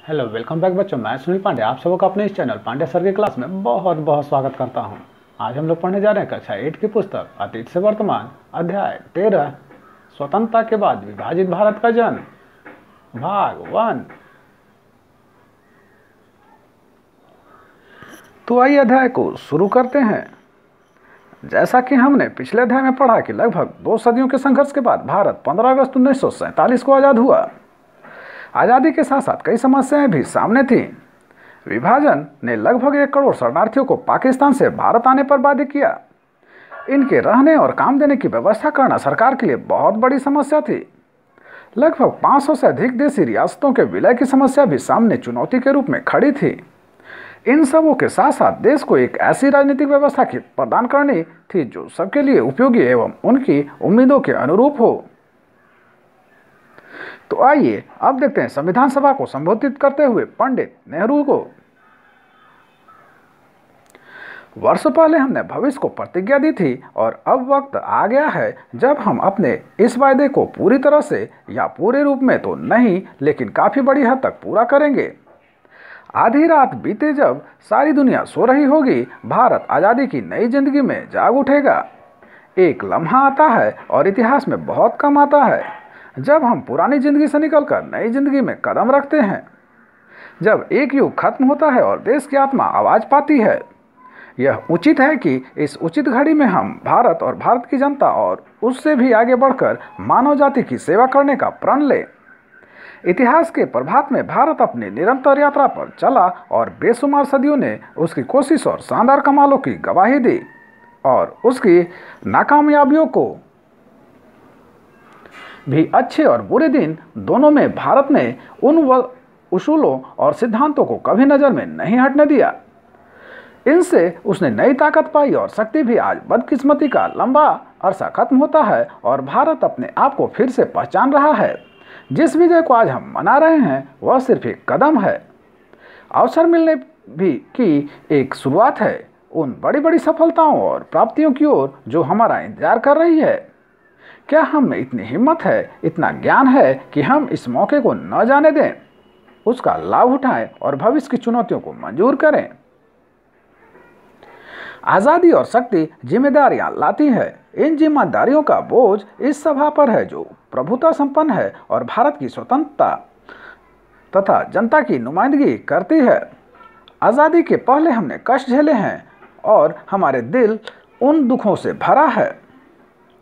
Hello, welcome back बच्चों। मैं सुनील पांडे आप सबों का अपने इस चैनल पांडे सर की क्लास में बहुत बहुत स्वागत करता हूं। आज हम लोग पढ़ने जा रहे हैं कक्षा 8 की पुस्तक अतीत से वर्तमान, अध्याय 13 स्वतंत्रता के बाद विभाजित भारत का जन्म, भाग 1। तो आइए अध्याय को शुरू करते हैं। जैसा कि हमने पिछले अध्याय में पढ़ा कि लगभग 2 सदियों के संघर्ष के बाद भारत 15 अगस्त 1947 को आज़ाद हुआ। आज़ादी के साथ साथ कई समस्याएं भी सामने थीं। विभाजन ने लगभग 1 करोड़ शरणार्थियों को पाकिस्तान से भारत आने पर बाध्य किया। इनके रहने और काम देने की व्यवस्था करना सरकार के लिए बहुत बड़ी समस्या थी। लगभग 500 से अधिक देशी रियासतों के विलय की समस्या भी सामने चुनौती के रूप में खड़ी थी। इन सबों के साथ साथ देश को एक ऐसी राजनीतिक व्यवस्था की प्रदान करनी थी जो सबके लिए उपयोगी एवं उनकी उम्मीदों के अनुरूप हो। तो आइए अब देखते हैं संविधान सभा को संबोधित करते हुए पंडित नेहरू को। वर्षों पहले हमने भविष्य को प्रतिज्ञा दी थी और अब वक्त आ गया है जब हम अपने इस वायदे को पूरी तरह से या पूरे रूप में तो नहीं लेकिन काफी बड़ी हद तक पूरा करेंगे। आधी रात बीते जब सारी दुनिया सो रही होगी, भारत आज़ादी की नई जिंदगी में जाग उठेगा। एक लम्हा आता है और इतिहास में बहुत कम आता है जब हम पुरानी जिंदगी से निकलकर नई जिंदगी में कदम रखते हैं, जब एक युग खत्म होता है और देश की आत्मा आवाज पाती है। यह उचित है कि इस उचित घड़ी में हम भारत और भारत की जनता और उससे भी आगे बढ़कर मानव जाति की सेवा करने का प्रण लें। इतिहास के प्रभात में भारत अपनी निरंतर यात्रा पर चला और बेशुमार सदियों ने उसकी कोशिश और शानदार कमालों की गवाही दी और उसकी नाकामयाबियों को भी अच्छे और बुरे दिन दोनों में भारत ने उन उसूलों और सिद्धांतों को कभी नजर में नहीं हटने दिया। इनसे उसने नई ताकत पाई और शक्ति भी। आज बदकिस्मती का लंबा अरसा खत्म होता है और भारत अपने आप को फिर से पहचान रहा है। जिस विजय को आज हम मना रहे हैं वह सिर्फ एक कदम है, अवसर मिलने भी की एक शुरुआत है उन बड़ी बड़ी सफलताओं और प्राप्तियों की ओर जो हमारा इंतजार कर रही है। क्या हम में इतनी हिम्मत है, इतना ज्ञान है कि हम इस मौके को न जाने दें, उसका लाभ उठाएं और भविष्य की चुनौतियों को मंजूर करें। आज़ादी और शक्ति जिम्मेदारियां लाती है। इन जिम्मेदारियों का बोझ इस सभा पर है जो प्रभुता संपन्न है और भारत की स्वतंत्रता तथा जनता की नुमाइंदगी करती है। आज़ादी के पहले हमने कष्ट झेले हैं और हमारे दिल उन दुखों से भरा है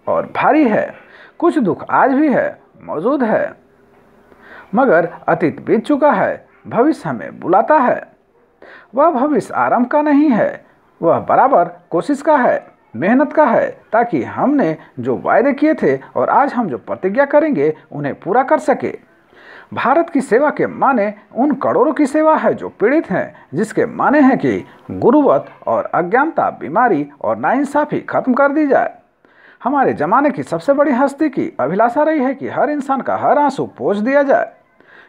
और भारी है। कुछ दुख आज भी है, मौजूद है, मगर अतीत बीत चुका है। भविष्य हमें बुलाता है। वह भविष्य आरंभ का नहीं है, वह बराबर कोशिश का है, मेहनत का है, ताकि हमने जो वायदे किए थे और आज हम जो प्रतिज्ञा करेंगे उन्हें पूरा कर सके। भारत की सेवा के माने उन करोड़ों की सेवा है जो पीड़ित हैं, जिसके माने हैं कि गुरुवत और अज्ञानता, बीमारी और नाइंसाफी खत्म कर दी जाए। हमारे जमाने की सबसे बड़ी हस्ती की अभिलाषा रही है कि हर इंसान का हर आंसू पोंछ दिया जाए।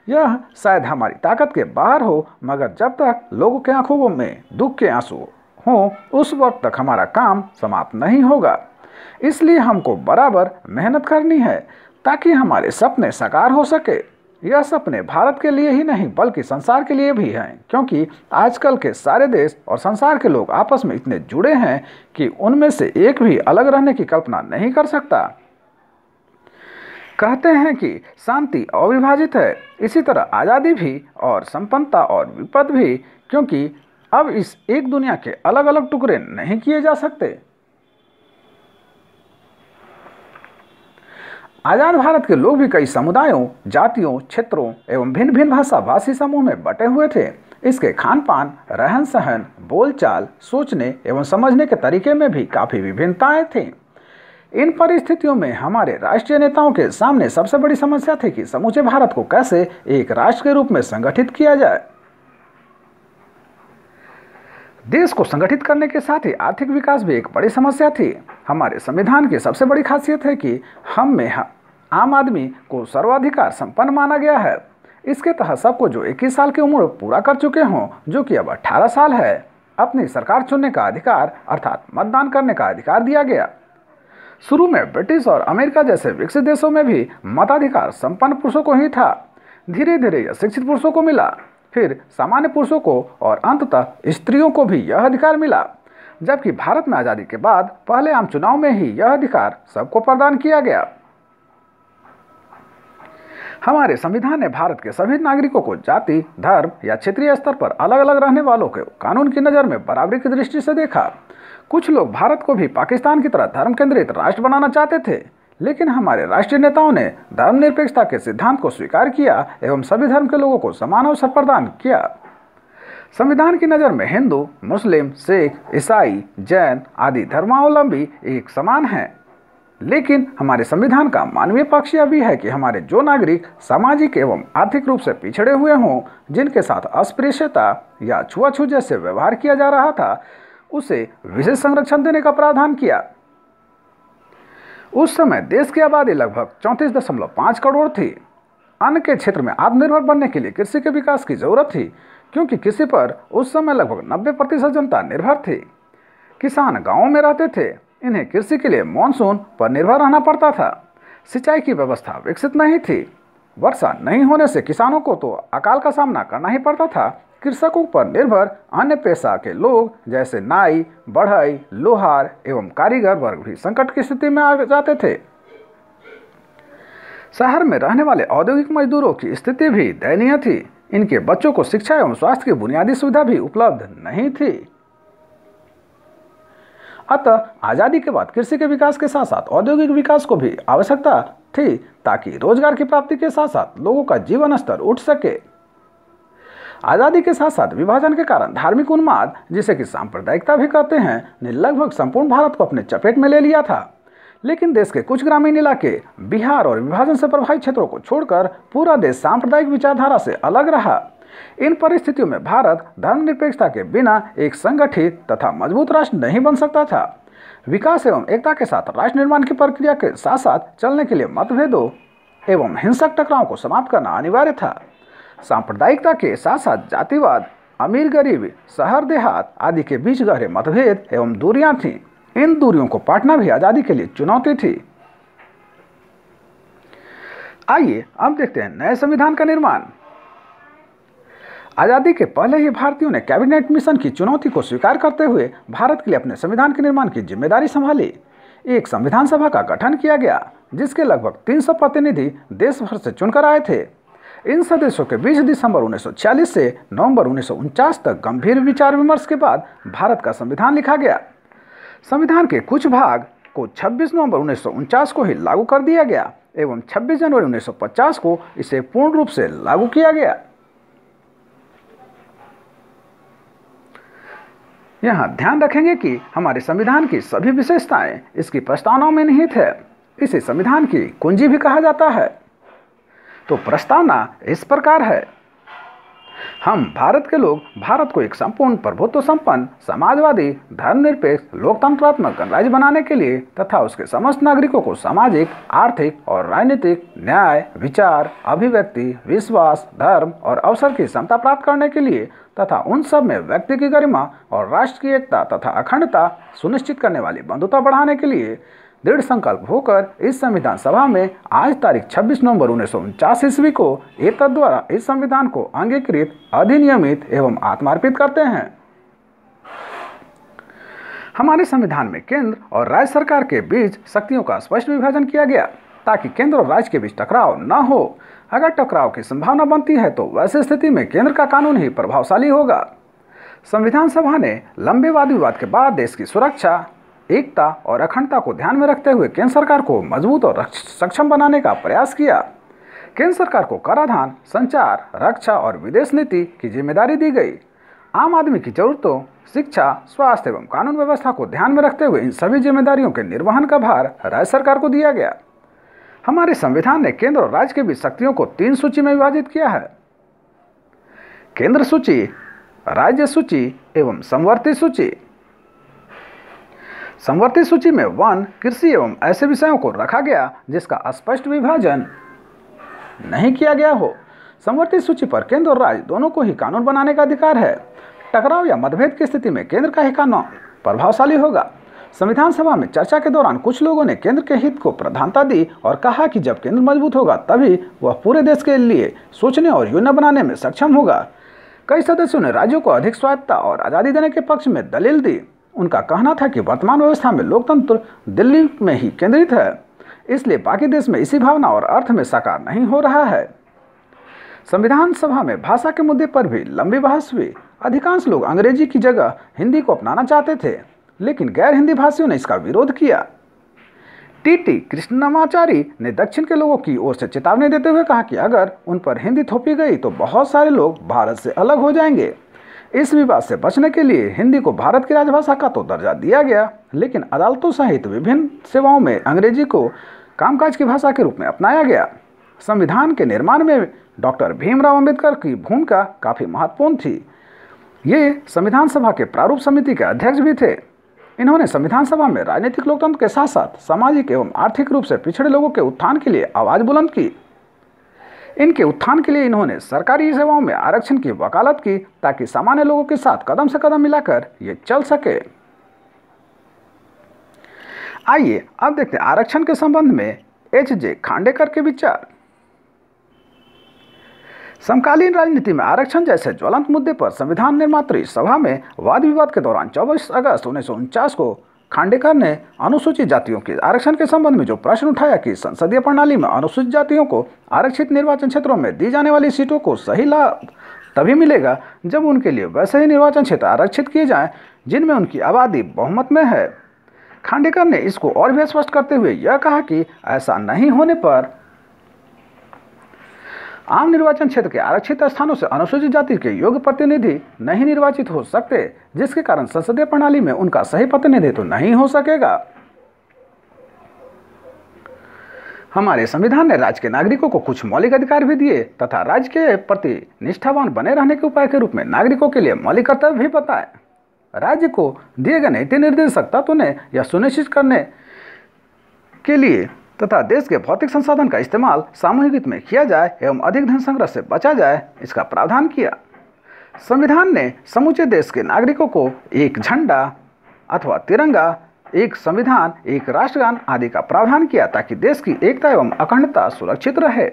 यह शायद हमारी ताकत के बाहर हो, मगर जब तक लोगों के आंखों में दुख के आंसू हों उस वक्त तक हमारा काम समाप्त नहीं होगा। इसलिए हमको बराबर मेहनत करनी है ताकि हमारे सपने साकार हो सके। यह सपने भारत के लिए ही नहीं बल्कि संसार के लिए भी हैं, क्योंकि आजकल के सारे देश और संसार के लोग आपस में इतने जुड़े हैं कि उनमें से एक भी अलग रहने की कल्पना नहीं कर सकता। कहते हैं कि शांति अविभाजित है, इसी तरह आज़ादी भी और संपन्नता और विपद भी, क्योंकि अब इस एक दुनिया के अलग अलग टुकड़े नहीं किए जा सकते। आज़ाद भारत के लोग भी कई समुदायों, जातियों, क्षेत्रों एवं भिन्न भिन्न भाषा भाषी समूह में बटे हुए थे। इसके खान पान, रहन सहन, बोलचाल, सोचने एवं समझने के तरीके में भी काफ़ी विभिन्नताएं थीं। इन परिस्थितियों में हमारे राष्ट्रीय नेताओं के सामने सबसे बड़ी समस्या थी कि समूचे भारत को कैसे एक राष्ट्र के रूप में संगठित किया जाए। देश को संगठित करने के साथ ही आर्थिक विकास भी एक बड़ी समस्या थी। हमारे संविधान की सबसे बड़ी खासियत है कि हम में आम आदमी को सर्वाधिकार संपन्न माना गया है। इसके तहत सबको जो 21 साल की उम्र पूरा कर चुके हों, जो कि अब 18 साल है, अपनी सरकार चुनने का अधिकार अर्थात मतदान करने का अधिकार दिया गया। शुरू में ब्रिटिश और अमेरिका जैसे विकसित देशों में भी मताधिकार संपन्न पुरुषों को ही था। धीरे धीरे यह शिक्षित पुरुषों को मिला। फिर सामान्य पुरुषों को और अंततः स्त्रियों को भी यह अधिकार मिला, जबकि भारत में आज़ादी के बाद पहले आम चुनाव में ही यह अधिकार सबको प्रदान किया गया। हमारे संविधान ने भारत के सभी नागरिकों को जाति, धर्म या क्षेत्रीय स्तर पर अलग अलग रहने वालों को कानून की नज़र में बराबरी की दृष्टि से देखा। कुछ लोग भारत को भी पाकिस्तान की तरह धर्म केंद्रित राष्ट्र बनाना चाहते थे, लेकिन हमारे राष्ट्रीय नेताओं ने धर्मनिरपेक्षता के सिद्धांत को स्वीकार किया एवं सभी धर्म के लोगों को समान अवसर प्रदान किया। संविधान की नज़र में हिंदू, मुस्लिम, सिख, ईसाई, जैन आदि धर्मावलंबी एक समान हैं, लेकिन हमारे संविधान का मानवीय पक्ष यह भी है कि हमारे जो नागरिक सामाजिक एवं आर्थिक रूप से पिछड़े हुए हों, जिनके साथ अस्पृश्यता या छुआछूत जैसे व्यवहार किया जा रहा था, उसे विशेष संरक्षण देने का प्रावधान किया। उस समय देश की आबादी लगभग 34.5 करोड़ थी। अन्न के क्षेत्र में आत्मनिर्भर बनने के लिए कृषि के विकास की जरूरत थी, क्योंकि कृषि पर उस समय लगभग 90% जनता निर्भर थी। किसान गांवों में रहते थे, इन्हें कृषि के लिए मॉनसून पर निर्भर रहना पड़ता था। सिंचाई की व्यवस्था विकसित नहीं थी। वर्षा नहीं होने से किसानों को तो अकाल का सामना करना ही पड़ता था। कृषकों पर निर्भर अन्य पेशा के लोग जैसे नाई, बढ़ई, लोहार एवं कारीगर वर्ग भी संकट की स्थिति में आ जाते थे। शहर में रहने वाले औद्योगिक मजदूरों की स्थिति भी दयनीय थी। इनके बच्चों को शिक्षा एवं स्वास्थ्य की बुनियादी सुविधा भी उपलब्ध नहीं थी। अतः आज़ादी के बाद कृषि के विकास के साथ साथ औद्योगिक विकास को भी आवश्यकता थी, ताकि रोजगार की प्राप्ति के साथ साथ लोगों का जीवन स्तर उठ सके। आज़ादी के साथ साथ विभाजन के कारण धार्मिक उन्माद, जिसे कि सांप्रदायिकता भी कहते हैं, ने लगभग संपूर्ण भारत को अपने चपेट में ले लिया था। लेकिन देश के कुछ ग्रामीण इलाके, बिहार और विभाजन से प्रभावित क्षेत्रों को छोड़कर पूरा देश सांप्रदायिक विचारधारा से अलग रहा। इन परिस्थितियों में भारत धर्मनिरपेक्षता के बिना एक संगठित तथा मजबूत राष्ट्र नहीं बन सकता था। विकास एवं एकता के साथ राष्ट्र निर्माण की प्रक्रिया के साथ साथ चलने के लिए मतभेदों एवं हिंसक टकराव को समाप्त करना अनिवार्य था। सांप्रदायिकता के साथ साथ जातिवाद, अमीर गरीब, शहर देहात आदि के बीच गहरे मतभेद एवं दूरियां थीं। इन दूरियों को पाटना भी आज़ादी के लिए चुनौती थी। आइए अब देखते हैं नए संविधान का निर्माण। आज़ादी के पहले ही भारतीयों ने कैबिनेट मिशन की चुनौती को स्वीकार करते हुए भारत के लिए अपने संविधान के निर्माण की जिम्मेदारी संभाली। एक संविधान सभा का गठन किया गया, जिसके लगभग 300 प्रतिनिधि देश भर से चुनकर आए थे। इन सदस्यों के 20 दिसंबर 1946 से नवंबर 1949 तक गंभीर विचार विमर्श के बाद भारत का संविधान लिखा गया। संविधान के कुछ भाग को 26 नवंबर 1949 को ही लागू कर दिया गया एवं 26 जनवरी 1950 को इसे पूर्ण रूप से लागू किया गया। यहाँ ध्यान रखेंगे कि हमारे संविधान की सभी विशेषताएं इसकी प्रस्तावना में निहित है। इसे संविधान की कुंजी भी कहा जाता है। तो प्रस्तावना इस प्रकार है। हम भारत के लोग भारत को एक संपूर्ण प्रभुत्व संपन्न, समाजवादी, धर्मनिरपेक्ष, लोकतंत्रात्मक गणराज्य बनाने के लिए तथा उसके समस्त नागरिकों को सामाजिक, आर्थिक और राजनीतिक न्याय, विचार, अभिव्यक्ति, विश्वास, धर्म और अवसर की समता प्राप्त करने के लिए तथा उन सब में व्यक्ति की गरिमा और राष्ट्र की एकता तथा अखंडता सुनिश्चित करने वाली बंधुता बढ़ाने के लिए दृढ़ संकल्प होकर इस संविधान सभा में आज तारीख 26 नवंबर 1949 ईस्वी को एतद द्वारा इस संविधान को अंगीकृत, अधिनियमित एवं आत्मार्पित करते हैं। हमारे संविधान में केंद्र और राज्य सरकार के बीच शक्तियों का स्पष्ट विभाजन किया गया, ताकि केंद्र और राज्य के बीच टकराव न हो। अगर टकराव की संभावना बनती है तो वैसी स्थिति में केंद्र का कानून ही प्रभावशाली होगा। संविधान सभा ने लंबे वाद विवाद के बाद देश की सुरक्षा, एकता और अखंडता को ध्यान में रखते हुए केंद्र सरकार को मजबूत और सक्षम बनाने का प्रयास किया। केंद्र सरकार को कराधान, संचार, रक्षा और विदेश नीति की जिम्मेदारी दी गई। आम आदमी की जरूरतों, शिक्षा, स्वास्थ्य एवं कानून व्यवस्था को ध्यान में रखते हुए इन सभी जिम्मेदारियों के निर्वहन का भार राज्य सरकार को दिया गया। हमारे संविधान ने केंद्र और राज्य के बीच शक्तियों को 3 सूची में विभाजित किया है: केंद्र सूची, राज्य सूची एवं समवर्ती सूची। समवर्ती सूची में वन, कृषि एवं ऐसे विषयों को रखा गया जिसका स्पष्ट विभाजन नहीं किया गया हो। समवर्ती सूची पर केंद्र और राज्य दोनों को ही कानून बनाने का अधिकार है। टकराव या मतभेद की स्थिति में केंद्र का ही कानून प्रभावशाली होगा। संविधान सभा में चर्चा के दौरान कुछ लोगों ने केंद्र के हित को प्रधानता दी और कहा कि जब केंद्र मजबूत होगा तभी वह पूरे देश के लिए सोचने और योजना बनाने में सक्षम होगा। कई सदस्यों ने राज्यों को अधिक स्वायत्तता और आज़ादी देने के पक्ष में दलील दी। उनका कहना था कि वर्तमान व्यवस्था में लोकतंत्र दिल्ली में ही केंद्रित है, इसलिए बाकी देश में इसी भावना और अर्थ में साकार नहीं हो रहा है। संविधान सभा में भाषा के मुद्दे पर भी लंबी बहस हुई। अधिकांश लोग अंग्रेजी की जगह हिंदी को अपनाना चाहते थे, लेकिन गैर हिंदी भाषियों ने इसका विरोध किया। टी कृष्णमाचारी ने दक्षिण के लोगों की ओर से चेतावनी देते हुए कहा कि अगर उन पर हिंदी थोपी गई तो बहुत सारे लोग भारत से अलग हो जाएंगे। इस विवाद से बचने के लिए हिंदी को भारत की राजभाषा का तो दर्जा दिया गया, लेकिन अदालतों सहित विभिन्न सेवाओं में अंग्रेजी को कामकाज की भाषा के रूप में अपनाया गया। संविधान के निर्माण में डॉक्टर भीमराव अंबेडकर की भूमिका काफ़ी महत्वपूर्ण थी। ये संविधान सभा के प्रारूप समिति के अध्यक्ष भी थे। इन्होंने संविधान सभा में राजनीतिक लोकतंत्र के साथ साथ सामाजिक एवं आर्थिक रूप से पिछड़े लोगों के उत्थान के लिए आवाज़ बुलंद की। इनके उत्थान के लिए इन्होंने सरकारी सेवाओं में आरक्षण की वकालत की, ताकि सामान्य लोगों के साथ कदम से कदम मिलाकर ये चल सके। आइए अब देखते हैं आरक्षण के संबंध में एच.जे. खांडेकर के विचार। समकालीन राजनीति में आरक्षण जैसे ज्वलंत मुद्दे पर संविधान निर्मात्री सभा में वाद विवाद के दौरान 24 अगस्त 1949 को खांडेकर ने अनुसूचित जातियों के आरक्षण के संबंध में जो प्रश्न उठाया कि संसदीय प्रणाली में अनुसूचित जातियों को आरक्षित निर्वाचन क्षेत्रों में दी जाने वाली सीटों को सही लाभ तभी मिलेगा जब उनके लिए वैसे ही निर्वाचन क्षेत्र आरक्षित किए जाएं जिनमें उनकी आबादी बहुमत में है। खांडेकर ने इसको और भी स्पष्ट करते हुए यह कहा कि ऐसा नहीं होने पर आम निर्वाचन क्षेत्र के आरक्षित स्थानों से अनुसूचित जाति के योग्य प्रतिनिधि नहीं निर्वाचित हो सकते, जिसके कारण संसदीय प्रणाली में उनका सही प्रतिनिधित्व नहीं हो सकेगा। हमारे संविधान ने राज्य के नागरिकों को कुछ मौलिक अधिकार भी दिए तथा राज्य के प्रति निष्ठावान बने रहने के उपाय के रूप में नागरिकों के लिए मौलिक कर्तव्य भी बताए। राज्य को दिए गए नीति निर्देशक तत्व ने यह सुनिश्चित करने के लिए तथा देश के भौतिक संसाधन का इस्तेमाल सामूहिक हित में किया जाए एवं अधिक धन संग्रह से बचा जाए, इसका प्रावधान किया। संविधान ने समूचे देश के नागरिकों को एक झंडा अथवा तिरंगा, एक संविधान, एक राष्ट्रगान आदि का प्रावधान किया ताकि देश की एकता एवं अखंडता सुरक्षित रहे।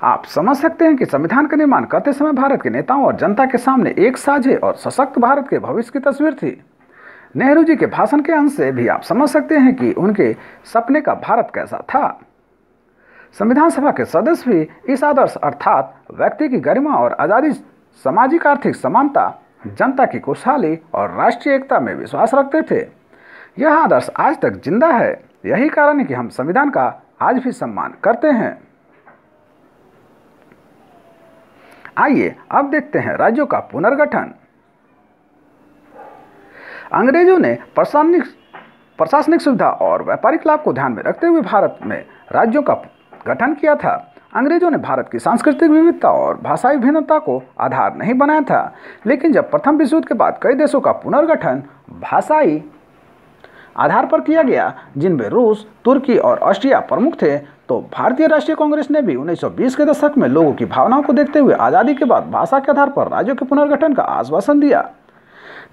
आप समझ सकते हैं कि संविधान का निर्माण करते समय भारत के नेताओं और जनता के सामने एक साझे और सशक्त भारत के भविष्य की तस्वीर थी। नेहरू जी के भाषण के अंश से भी आप समझ सकते हैं कि उनके सपने का भारत कैसा था। संविधान सभा के सदस्य भी इस आदर्श अर्थात व्यक्ति की गरिमा और आज़ादी, सामाजिक आर्थिक समानता, जनता की खुशहाली और राष्ट्रीय एकता में विश्वास रखते थे। यह आदर्श आज तक जिंदा है। यही कारण है कि हम संविधान का आज भी सम्मान करते हैं। आइए अब देखते हैं राज्यों का पुनर्गठन। अंग्रेजों ने प्रशासनिक सुविधा और व्यापारिक लाभ को ध्यान में रखते हुए भारत में राज्यों का गठन किया था। अंग्रेजों ने भारत की सांस्कृतिक विविधता और भाषाई भिन्नता को आधार नहीं बनाया था, लेकिन जब प्रथम विश्व युद्ध के बाद कई देशों का पुनर्गठन भाषाई आधार पर किया गया, जिनमें रूस, तुर्की और ऑस्ट्रिया प्रमुख थे, तो भारतीय राष्ट्रीय कांग्रेस ने भी 1920 के दशक में लोगों की भावनाओं को देखते हुए आज़ादी के बाद भाषा के आधार पर राज्यों के पुनर्गठन का आश्वासन दिया।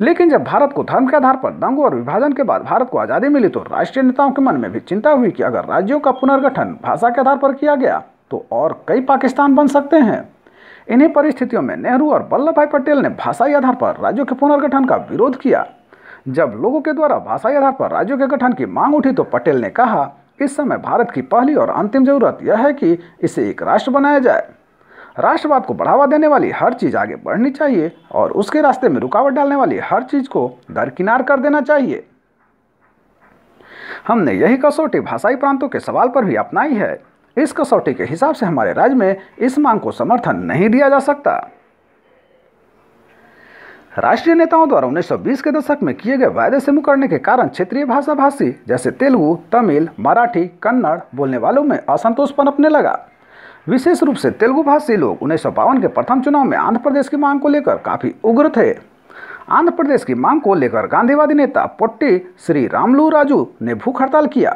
लेकिन जब भारत को धर्म के आधार पर दंगों और विभाजन के बाद भारत को आज़ादी मिली तो राष्ट्रीय नेताओं के मन में भी चिंता हुई कि अगर राज्यों का पुनर्गठन भाषा के आधार पर किया गया तो और कई पाकिस्तान बन सकते हैं। इन्हीं परिस्थितियों में नेहरू और वल्लभ भाई पटेल ने भाषाई आधार पर राज्यों के पुनर्गठन का विरोध किया। जब लोगों के द्वारा भाषाई आधार पर राज्यों के गठन की मांग उठी तो पटेल ने कहा, इस समय भारत की पहली और अंतिम जरूरत यह है कि इसे एक राष्ट्र बनाया जाए। राष्ट्रवाद को बढ़ावा देने वाली हर चीज़ आगे बढ़नी चाहिए और उसके रास्ते में रुकावट डालने वाली हर चीज़ को दरकिनार कर देना चाहिए। हमने यही कसौटी भाषाई प्रांतों के सवाल पर भी अपनाई है। इस कसौटी के हिसाब से हमारे राज्य में इस मांग को समर्थन नहीं दिया जा सकता। राष्ट्रीय नेताओं द्वारा 1920 के दशक में किए गए वायदे से मुकरने के कारण क्षेत्रीय भाषा भाषी जैसे तेलुगु, तमिल, मराठी, कन्नड़ बोलने वालों में असंतोष पनपने लगा। विशेष रूप से तेलुगु भाषी लोग 1952 के प्रथम चुनाव में आंध्र प्रदेश की मांग को लेकर काफ़ी उग्र थे। आंध्र प्रदेश की मांग को लेकर गांधीवादी नेता पोट्टी श्री रामलू राजू ने भूख हड़ताल किया,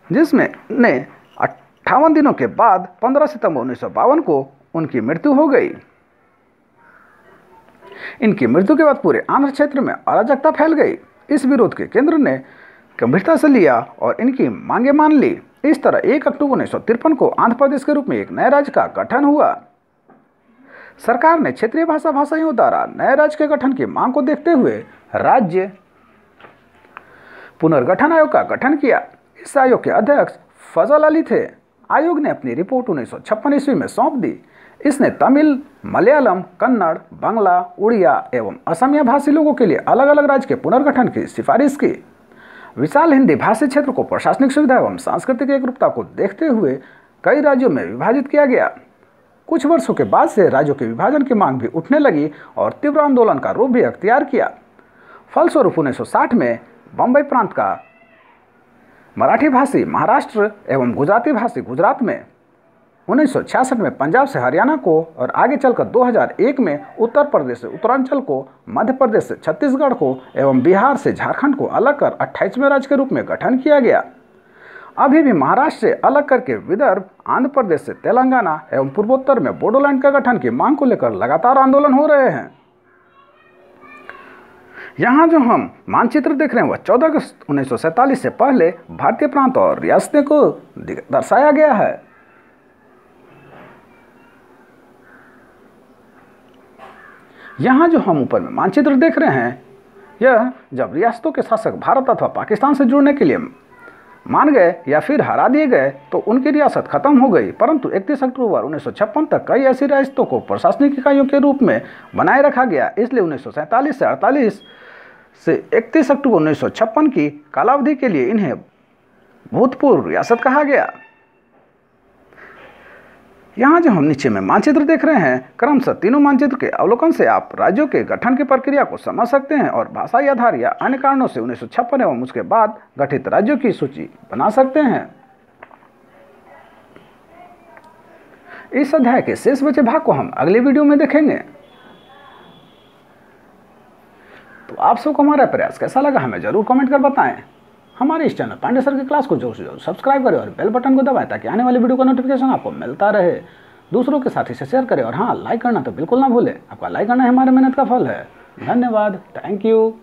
जिसमें 58 दिनों के बाद 15 सितंबर 1952 को उनकी मृत्यु हो गई। इनकी मृत्यु के बाद पूरे आंध्र क्षेत्र में अराजकता फैल गई। इस विरोध के केंद्र ने गंभीरता से लिया और इनकी मांगे मान ली। इस तरह 1 अक्टूबर 1953 को आंध्र प्रदेश के रूप में एक नए राज्य का गठन हुआ। सरकार ने क्षेत्रीय भाषाइयों द्वारा नए राज्य के गठन की मांग को देखते हुए राज्य पुनर्गठन आयोग का गठन किया। इस आयोग के अध्यक्ष फजल अली थे। आयोग ने अपनी रिपोर्ट 1956 ईस्वी में सौंप दी। इसने तमिल, मलयालम, कन्नड़, बांग्ला, उड़िया एवं असमिया भाषी लोगों के लिए अलग अलग राज्य के पुनर्गठन की सिफारिश की। विशाल हिंदी भाषी क्षेत्र को प्रशासनिक सुविधा एवं सांस्कृतिक एकरूपता को देखते हुए कई राज्यों में विभाजित किया गया। कुछ वर्षों के बाद से राज्यों के विभाजन की मांग भी उठने लगी और तीव्र आंदोलन का रूप भी अख्तियार किया। फलस्वरूप 1960 में बम्बई प्रांत का मराठी भाषी महाराष्ट्र एवं गुजराती भाषी गुजरात में, 1966 में पंजाब से हरियाणा को और आगे चलकर 2001 में उत्तर प्रदेश से उत्तरांचल को, मध्य प्रदेश से छत्तीसगढ़ को एवं बिहार से झारखंड को अलग कर 28वें राज्य के रूप में गठन किया गया। अभी भी महाराष्ट्र से अलग करके विदर्भ, आंध्र प्रदेश से तेलंगाना एवं पूर्वोत्तर में बोडोलैंड का गठन की मांग को लेकर लगातार आंदोलन हो रहे हैं। यहाँ जो हम मानचित्र देख रहे हैं वह 14 अगस्त 1947 से पहले भारतीय प्रांत और रियासतें को दर्शाया गया है। यहाँ जो हम ऊपर में मानचित्र देख रहे हैं, यह जब रियासतों के शासक भारत अथवा पाकिस्तान से जुड़ने के लिए मान गए या फिर हरा दिए गए तो उनकी रियासत खत्म हो गई। परंतु 31 अक्टूबर 1956 तक कई ऐसी रियासतों को प्रशासनिक इकाइयों के रूप में बनाए रखा गया। इसलिए 1947 से 48 से 31 अक्टूबर 1956 की कालावधि के लिए इन्हें भूतपूर्व रियासत कहा गया। यहाँ जो हम नीचे में मानचित्र देख रहे हैं, क्रमशः तीनों मानचित्र के अवलोकन से आप राज्यों के गठन की प्रक्रिया को समझ सकते हैं और भाषाई आधार या अन्य कारणों से 1956 एवं उसके बाद गठित राज्यों की सूची बना सकते हैं। इस अध्याय के शेष बचे भाग को हम अगले वीडियो में देखेंगे। तो आप सबको हमारा प्रयास कैसा लगा हमें जरूर कमेंट कर बताएं। हमारे इस चैनल पांडे सर की क्लास को जरूर से जरूर सब्सक्राइब करें और बेल बटन को दबाएं ताकि आने वाली वीडियो का नोटिफिकेशन आपको मिलता रहे। दूसरों के साथ इसे शेयर करें और हाँ, लाइक करना तो बिल्कुल ना भूलें। आपका लाइक करना हमारे मेहनत का फल है। धन्यवाद। Thank you.